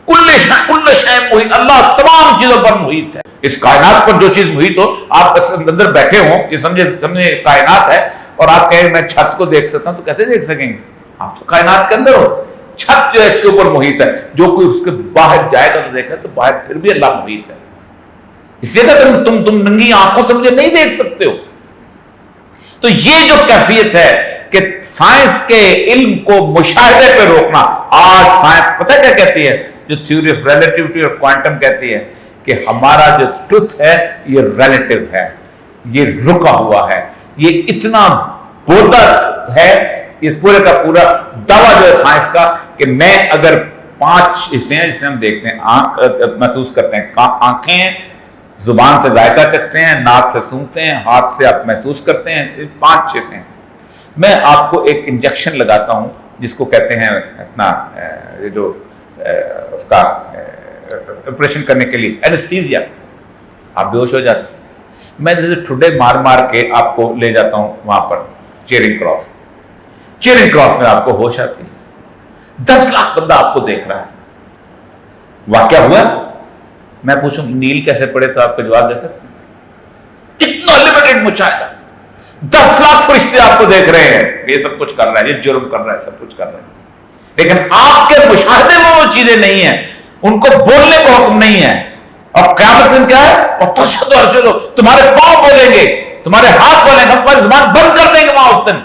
کل شے محیط، اللہ تمام چیزوں پر محیط ہے. اس کائنات پر جو چیز محیط ہو، آپ اندر بیٹھے ہوں، یہ سمجھے کائنات ہے، اور آپ کہیں میں چھت کو دیکھ سکتا ہوں، تو کیسے دیکھ سکیں گے؟ آپ تو کائنات کے اندر ہو. چھت جو ہے اس کے اوپر محیط ہے، جو کوئی اس کے باہر جائے گا تو دیکھا تو باہر پھر بھی اللہ محیط ہے. اس لیے کہ تم ننگی آنکھوں سے مجھے نہیں دیکھ سکتے ہو. تو یہ جو کیفیت ہے کہ سائنس کے علم کو مشاہدے پہ روکنا، آج سائنس پتہ کیا کہتی ہے؟ جو تھیوری آف ریلیٹیوٹی اور کوانٹم کہتی ہے کہ ہمارا جو ٹروتھ ہے یہ ریلیٹیو ہے، یہ رکا ہوا ہے، یہ اتنا بودت ہے. یہ پورے کا پورا دعویٰ جو ہے سائنس کا کہ میں اگر 5 حصے ہیں جسے ہم دیکھتے ہیں، آنکھ محسوس کرتے ہیں، آنکھیں زبان سے ذائقہ چکھتے ہیں، ناک سے سونگھتے ہیں، ہاتھ سے آپ محسوس کرتے ہیں، 5 حصے ہیں. میں آپ کو ایک انجیکشن لگاتا ہوں جس کو کہتے ہیں اپنا جو اس کا آپریشن کرنے کے لیے اینستھیزیا، آپ بے ہوش ہو جاتے ہیں. میں جیسے ٹھڈے مار مار کے آپ کو لے جاتا ہوں وہاں پر چیئرنگ کراس میں آپ کو ہوش آتی ہے. 10 لاکھ بندہ آپ کو دیکھ رہا ہے. واقعہ ہوا. میں پوچھوں نیل کیسے پڑے تو آپ کو جواب دے سکتے ہیں؟ اتنا لمیٹڈ مشاہدہ، 10 لاکھ فرشتے آپ کو دیکھ رہے ہیں، یہ سب کچھ کر رہا ہے، یہ جرم کر رہا ہے، سب کچھ کر رہا ہے، لیکن آپ کے مشاہدے میں وہ چیزیں نہیں ہیں، ان کو بولنے کا حکم نہیں ہے. اور قیامت دن کیا ہے؟ اور تشہد ارجلو، تمہارے پاؤں بولیں گے، تمہارے ہاتھ بولیں گے، تمہاری زبان بند کر دیں گے وہاں اس دن.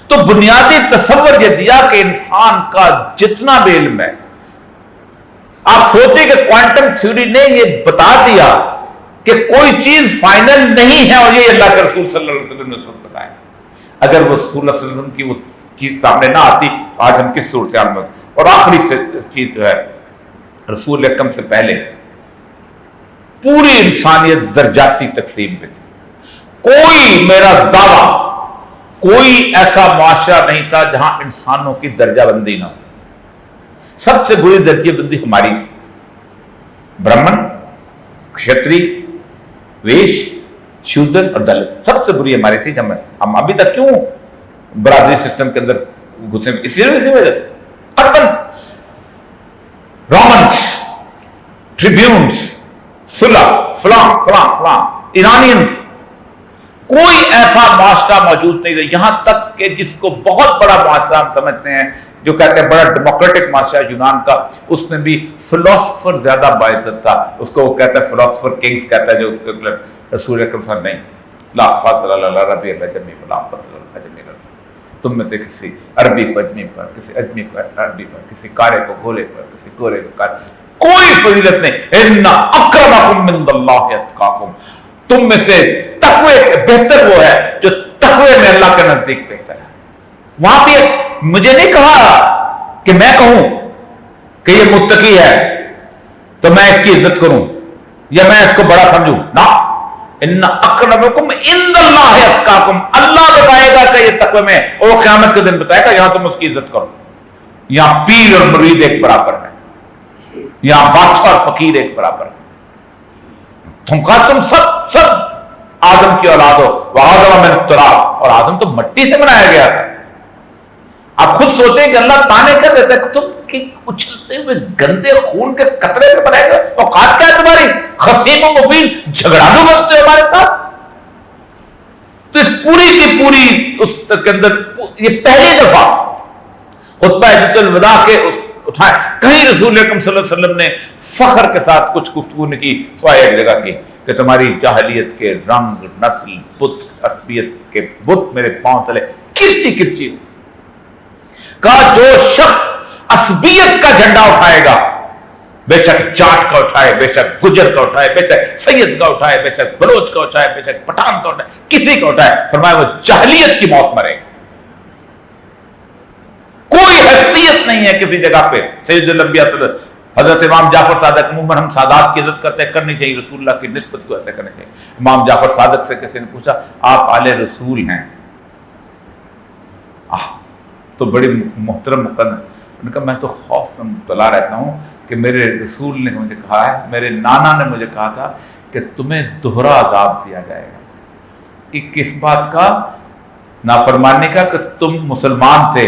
تو بنیادی تصور یہ دیا کہ انسان کا جتنا بھی علم ہے، آپ سوچیں کہ کوانٹم تھیوری نے یہ بتا دیا کہ کوئی چیز فائنل نہیں ہے، اور یہ اللہ کے رسول صلی اللہ علیہ وسلم نے اس وقت بتایا. اگر وہ رسول اللہ صلی اللہ علیہ وسلم کی وہ چیز سامنے نہ آتی آج ہم کس صورتحال میں. اور آخری چیز جو ہے، رسول اکرم سے پہلے پوری انسانیت درجاتی تقسیم پہ تھی. کوئی، میرا دعویٰ، کوئی ایسا معاشرہ نہیں تھا جہاں انسانوں کی درجہ بندی نہ ہو. سب سے بری درجہ بندی ہماری تھی. برہمن، کشتری، ویش، شودر اور دلت، سب سے بری ہماری تھی. ہم ابھی تک کیوں برادری سسٹم کے اندر گھسے؟ اسی وجہ سے قتل، رومنس، ٹریبیونز، صلح، فلاں فلاں فلاں، ایرانینز، کوئی ایسا معاشرہ موجود نہیں تھا. یہاں تک کہ جس کو بہت بڑا معاشرہ ہم سمجھتے ہیں، جو کہتے ہیں بڑا ڈیموکریٹک معاشرہ یونان کا، اس میں بھی فلاسفر زیادہ باعزت تھا. اس کو وہ کہتا ہے فلاسفر کنگز کہتا ہے، جو اس کے رسول اکرم صلی اللہ علیہ وسلم نہیں، لا فضل علی العربی علی العجمی ولا فضل علی العجمی. تم میں سے کسی عربی کو اجمی پر، کسی اجمی کو عربی پر، کسی کارے کو گھوڑے پر، کسی گھوڑے کو کارے، کوئی فضیلت نہیں. ان اکرمکم عند اللہ اتقاکم. تم میں سے تقوی بہتر وہ ہے جو تقوی میں اللہ کے نزدیک بہتر ہے. وہاں بھی مجھے نہیں کہا کہ میں کہوں کہ یہ متقی ہے تو میں اس کی عزت کروں یا میں اس کو بڑا سمجھوں. نہ، ان اکرمکم عند اللہ اتقاکم. اللہ بتائے گا کہ یہ تقوی میں، اور وہ قیامت کے دن بتائے گا. یہاں تم اس کی عزت کرو. یہاں پیر اور مرید ایک برابر ہے، یہاں بادشاہ اور فقیر ایک برابر ہے. تم سب آدم کی اولاد ہو. وآدم من التراب، اور آدم تو مٹی سے بنایا گیا تھا. آپ خود سوچیں کہ اللہ تانے کر دیتا ہے، تم کے اچھلتے ہوئے گندے خون کے قطرے سے بنائے گئے اوقات کیا ہے تمہاری؟ خصیم و مبین جھگڑالو بنتے ہو ہمارے ساتھ. تو اس پوری کی پوری اس کے اندر یہ پہلی دفعہ خطبہ حجۃ الوداع کے اٹھائے. کہیں رسول اکرم صلی اللہ علیہ وسلم نے فخر کے ساتھ کچھ گفتگو نے کی سوائے ایک جگہ کی کہ تمہاری جاہلیت کے رنگ نسل بت عصبیت کے بت میرے پاؤں تلے کرچی کرچی. کہا جو شخص عصبیت کا جھنڈا اٹھائے گا، بے شک جاٹ کا اٹھائے، بے شک گجر کا اٹھائے، بے شک سید کا اٹھائے، بے شک بلوچ کا اٹھائے، بے شک پٹھان کا اٹھائے، کسی کا اٹھائے، فرمایا وہ جاہلیت کی موت مرے گا. کوئی حیثیت نہیں ہے کسی جگہ پہ. سید الانبیاء حضرت امام جعفر صادق، عموماً ہم سادات کی عزت کرتے ہیں، کرنی چاہیے، رسول اللہ کی نسبت کو ایسے کرنی چاہیے. امام جعفر صادق سے کسی نے پوچھا آپ آل رسول ہیں؟ تو بڑی محترم مقدم. انہوں نے کہا میں تو خوف میں مبتلا رہتا ہوں کہ میرے رسول نے مجھے کہا ہے، میرے نانا نے مجھے کہا تھا کہ تمہیں دوہرا عذاب دیا جائے گا. ایک کس بات کا؟ نافرمانی کا کہ تم مسلمان تھے.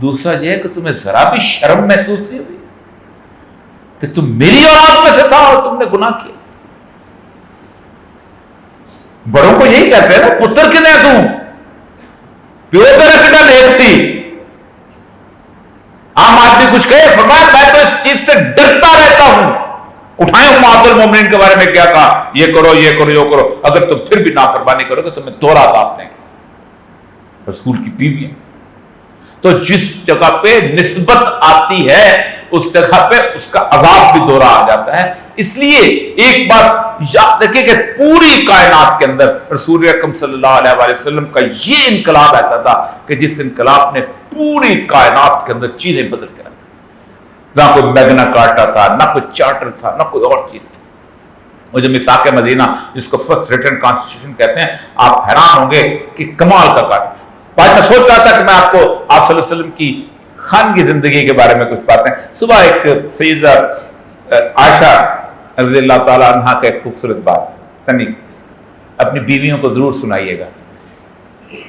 دوسرا یہ ہے کہ تمہیں ذرا بھی شرم محسوس نہیں ہوئی کہ تم میری اولاد میں سے تھا اور تم نے گناہ کیا. بڑوں کو یہی کہتے ہیں نا، پتر کدے تم پیو تیرا کڈا نیک سی. عام آدمی کچھ کہے، فرمایا میں تو اس چیز سے ڈرتا رہتا ہوں. اٹھائے امہات المومنین کے بارے میں کیا کہا، یہ کرو یہ کرو یہ کرو، اگر تم پھر بھی نافرمانی کرو گے تمہیں دوہرا عذاب دیں گے. رسول کی بیوی ہیں. تو جس جگہ پہ نسبت آتی ہے اس جگہ پہ اس کا عذاب بھی دوہرا آ جاتا ہے. اس لیے ایک بات یاد رکھیں کہ پوری کائنات کے اندر رسول اکرم صلی اللہ علیہ وآلہ وسلم کا یہ انقلاب ایسا تھا کہ جس انقلاب نے پوری کائنات کے اندر چیزیں بدل کے رکھ دی. نہ کوئی میگنا کارٹا تھا، نہ کوئی چارٹر تھا، نہ کوئی اور چیز تھی. وہ جو میثاق مدینہ جس کو فرسٹ ریٹن کانسٹیٹیوشن کہتے ہیں، آپ حیران ہوں گے کہ کمال کا کام. آج میں سوچ رہا تھا کہ میں آپ کو آپ صلی اللہ علیہ وسلم کی خانگی زندگی کے بارے میں کچھ باتیں. صبح ایک سیدہ عائشہ رضی اللہ تعالیٰ عنہ کا ایک خوبصورت بات اپنی بیویوں کو ضرور سنائیے گا.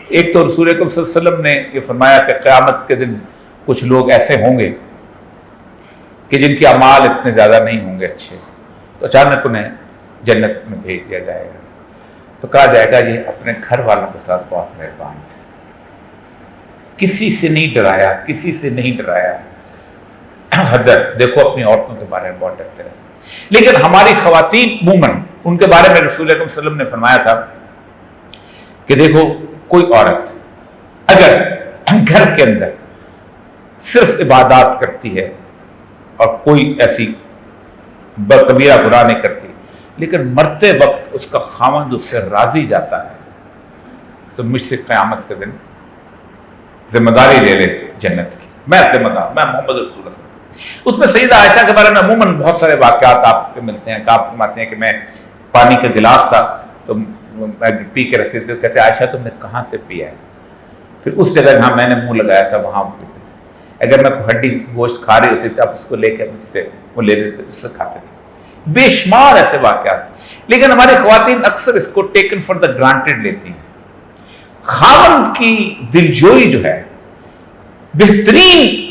ایک تو رسول اکرم صلی اللہ علیہ وسلم نے یہ فرمایا کہ قیامت کے دن کچھ لوگ ایسے ہوں گے کہ جن کے اعمال اتنے زیادہ نہیں ہوں گے اچھے، تو اچانک انہیں جنت میں بھیج دیا جائے گا. تو کہا جائے گا یہ اپنے گھر والوں کے ساتھ بہت مہربان تھے، کسی سے نہیں ڈرایا، کسی سے نہیں ڈرایا. حضرت دیکھو اپنی عورتوں کے بارے میں بہت ڈرتے رہے. لیکن ہماری خواتین عموماً ان کے بارے میں رسول اکرم صلی اللہ علیہ وسلم نے فرمایا تھا کہ دیکھو کوئی عورت اگر گھر کے اندر صرف عبادات کرتی ہے اور کوئی ایسی کبیرہ گناہ نہیں کرتی، لیکن مرتے وقت اس کا خاوند اس سے راضی جاتا ہے، تو مجھ سے قیامت کے دن ذمہ داری لے لے جنت کی. میں ذمہ دار، میں محمد رسول اللہ. اس میں سیدہ عائشہ کے بارے میں عموماً بہت سارے واقعات آپ کو ملتے ہیں کہ آپ فرماتے ہیں کہ میں پانی کا گلاس تھا تو میں پی کے رکھتے تھے، کہتے عائشہ تم نے کہاں سے پیا ہے؟ پھر اس جگہ جہاں میں نے منہ لگایا تھا وہاں پیتے تھے. اگر میں کوئی ہڈی گوشت کھا رہی ہوتی تھی آپ اس کو لے کے مجھ سے وہ لے لیتے، اس سے کھاتے تھے. بے شمار ایسے واقعات. لیکن ہماری خواتین اکثر اس کو ٹیکن فار دا گرانٹیڈ لیتی ہیں. خاوند کی دلجوئی جو ہے، بہترین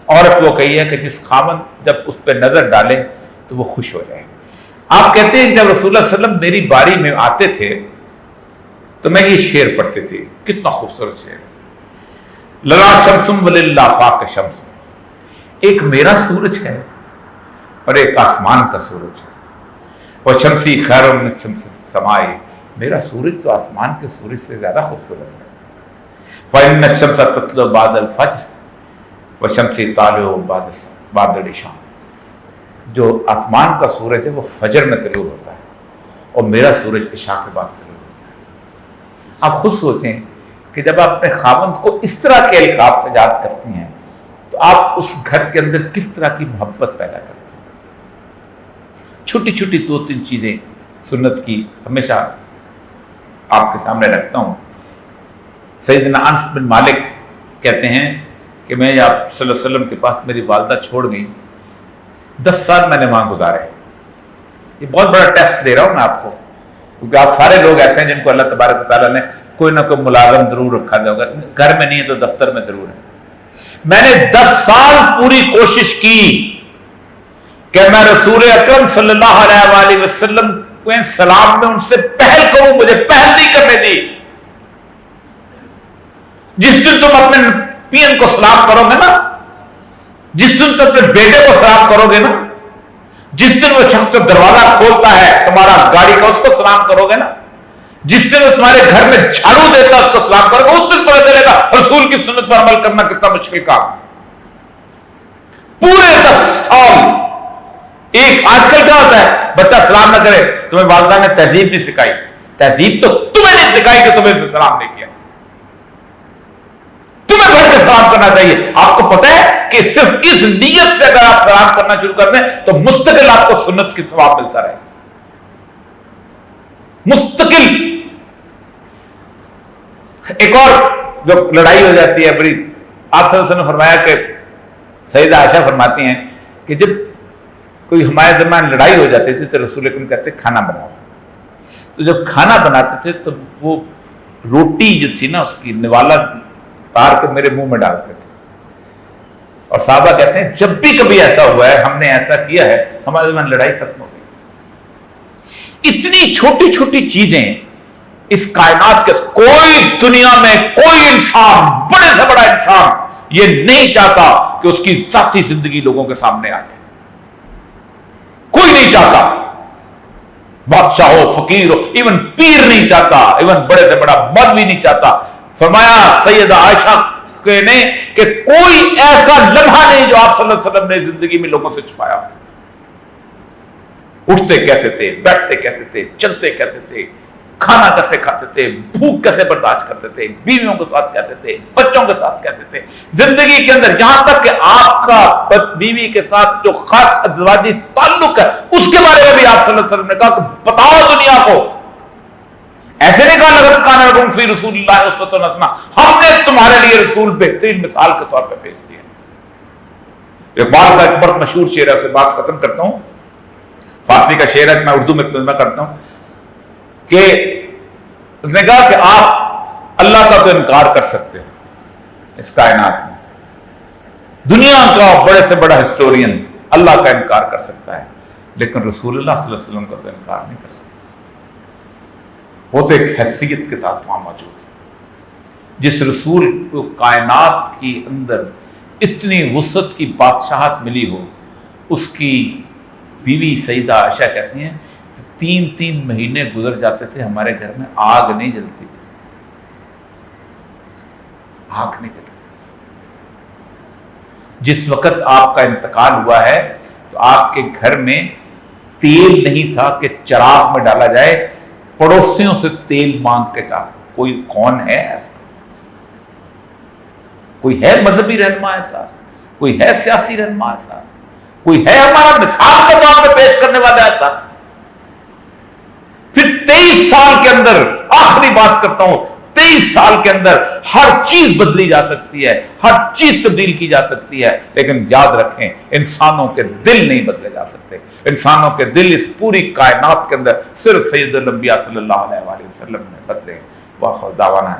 عورت وہ کہی ہے کہ جس خاوند جب اس پہ نظر ڈالے تو وہ خوش ہو جائے. آپ کہتے ہیں کہ جب رسول اللہ صلی اللہ علیہ وسلم میری باری میں آتے تھے تو میں یہ شعر پڑھتے تھے. کتنا خوبصورت شعر. لنا شمسم وللہ فاق شمس، ایک میرا سورج ہے اور ایک آسمان کا سورج ہے. اور شمسی خیر من شمس السماء، میرا سورج تو آسمان کے سورج سے زیادہ خوبصورت ہے. فإن الشمس تطلع بعد الفجر وشمس طالع بعد العشاء، جو آسمان کا سورج ہے وہ فجر میں طلوع ہوتا ہے اور میرا سورج عشاء کے بعد طلوع ہوتا ہے. آپ خود سوچیں کہ جب آپ اپنے خاوند کو اس طرح کے القاب سے یاد کرتی ہیں تو آپ اس گھر کے اندر کس طرح کی محبت پیدا کرتے ہیں. چھوٹی چھوٹی 2-3 چیزیں سنت کی ہمیشہ آپ کے سامنے رکھتا ہوں. سیدنا انس بن مالک کہتے ہیں کہ میں آپ صلی اللہ علیہ وسلم کے پاس میری والدہ چھوڑ گئی، 10 سال میں نے وہاں گزارے. یہ بہت بڑا ٹیسٹ دے رہا ہوں میں آپ کو، کیونکہ آپ سارے لوگ ایسے ہیں جن کو اللہ تبارک و تعالیٰ نے کوئی نہ کوئی ملازم ضرور رکھا ہوگا. گھر میں نہیں ہے تو دفتر میں ضرور ہے. میں نے 10 سال پوری کوشش کی کہ میں رسول اکرم صلی اللہ علیہ وآلہ وسلم کو سلام میں ان سے پہل کروں، مجھے پہل نہیں کرنے دی۔ جس دن تم اپنے پی ایم کو سلام کرو گے نا، جس دن تم اپنے بیٹے کو سلام کرو گے نا، جس دن وہ شخص دروازہ کھولتا ہے تمہارا گاڑی کا، اس کو سلام کرو گے نا، جس دن وہ تمہارے گھر میں جھاڑو دیتا اس کو سلام کرو گے، اس دن پتہ چلے گا رسول کی سنت پر عمل کرنا کتنا مشکل کام۔ پورے 10 سال ایک آج کل کیا ہوتا ہے، بچہ سلام نہ کرے، تمہیں والدہ نے تہذیب نہیں سکھائی، تہذیب تو تمہیں نہیں سکھائی کہ تمہیں سے سلام نہیں کیا، تمہیں گھر کے سلام کرنا چاہیے۔ آپ کو پتہ ہے کہ صرف اس نیت سے اگر آپ سلام کرنا شروع کر دیں تو مستقل آپ کو سنت کی ثواب ملتا رہے، مستقل۔ ایک اور جو لڑائی ہو جاتی ہے بڑی، آپ صلی اللہ علیہ وسلم نے فرمایا کہ سیدہ عائشہ فرماتی ہیں کہ جب کوئی ہمارے درمیان لڑائی ہو جاتی تھی تو رسول اکرم کہتے کھانا بناؤ، تو جب کھانا بناتے تھے تو وہ روٹی جو تھی نا اس کی نوالا تار کے میرے منہ میں ڈالتے تھے، اور صحابہ کہتے ہیں جب بھی کبھی ایسا ہوا ہے، ہم نے ایسا کیا ہے، ہمارے درمیان لڑائی ختم ہو گئی۔ اتنی چھوٹی چھوٹی چیزیں اس کائنات کے، کوئی دنیا میں کوئی انسان، بڑے سے بڑا انسان یہ نہیں چاہتا کہ اس کی ذاتی زندگی لوگوں کے سامنے آ جائے، کوئی نہیں چاہتا، بادشاہ ہو، فقیر ہو، ایون پیر نہیں چاہتا، ایون بڑے سے بڑا مولوی نہیں چاہتا۔ فرمایا سیدہ عائشہ نے کہ کوئی ایسا لمحہ نہیں جو آپ صلی اللہ علیہ وسلم نے زندگی میں لوگوں سے چھپایا۔ اٹھتے کیسے تھے، بیٹھتے کیسے تھے، چلتے کیسے تھے، کھانا کیسے کھاتے تھے، بھوک کیسے برداشت کرتے تھے، بیویوں کے ساتھ کیسے تھے، بچوں کے ساتھ کیسے تھے، زندگی کے اندر یہاں تک کہ آپ کا بیوی کے ساتھ جو خاص ازدواجی تعلق ہے اس کے بارے میں بھی آپ صلی اللہ علیہ وسلم نے کہا کہ بتاؤ دنیا کو۔ ایسے نہیں کہا لقد کان لکم فی رسول اللہ اسوۃ حسنہ، ہم نے تمہارے لیے رسول بہترین مثال کے طور پہ پیش کیا۔ اقبال کا ایک بہت مشہور شعر ہے، سے بات ختم کرتا ہوں، فارسی کا شعر ہے، میں اردو میں ترجمہ کرتا ہوں کہ اس نے کہا کہ آپ اللہ کا تو انکار کر سکتے ہیں اس کائنات میں، دنیا کا بڑے سے بڑا ہسٹورین اللہ کا انکار کر سکتا ہے، لیکن رسول اللہ صلی اللہ علیہ وسلم کا تو انکار نہیں کر سکتا۔ وہ تو ایک حیثیت کے ساتھ وہاں موجود ہے، جس رسول کو کائنات کی اندر اتنی وسعت کی بادشاہت ملی ہو، اس کی بیوی سیدہ عائشہ کہتی ہیں 3 مہینے گزر جاتے تھے ہمارے گھر میں آگ نہیں جلتی تھی، آگ نہیں جلتی تھی۔ جس وقت آپ کا انتقال ہوا ہے تو آپ کے گھر میں تیل نہیں تھا کہ چراغ میں ڈالا جائے، پڑوسیوں سے تیل مانگ کے چاہ۔ کوئی کون ہے ایسا؟ کوئی ہے مذہبی رہنما ایسا؟ کوئی ہے سیاسی رہنما ایسا؟ کوئی ہے ہمارا مثال کے طور پہ پیش کرنے والا ایسا؟ پھر 23 سال کے اندر، آخری بات کرتا ہوں، 23 سال کے اندر ہر چیز بدلی جا سکتی ہے، ہر چیز تبدیل کی جا سکتی ہے، لیکن یاد رکھیں انسانوں کے دل نہیں بدلے جا سکتے۔ انسانوں کے دل اس پوری کائنات کے اندر صرف سید الانبیاء صلی اللہ علیہ وآلہ وسلم نے بدلے۔ وآخر دعوانا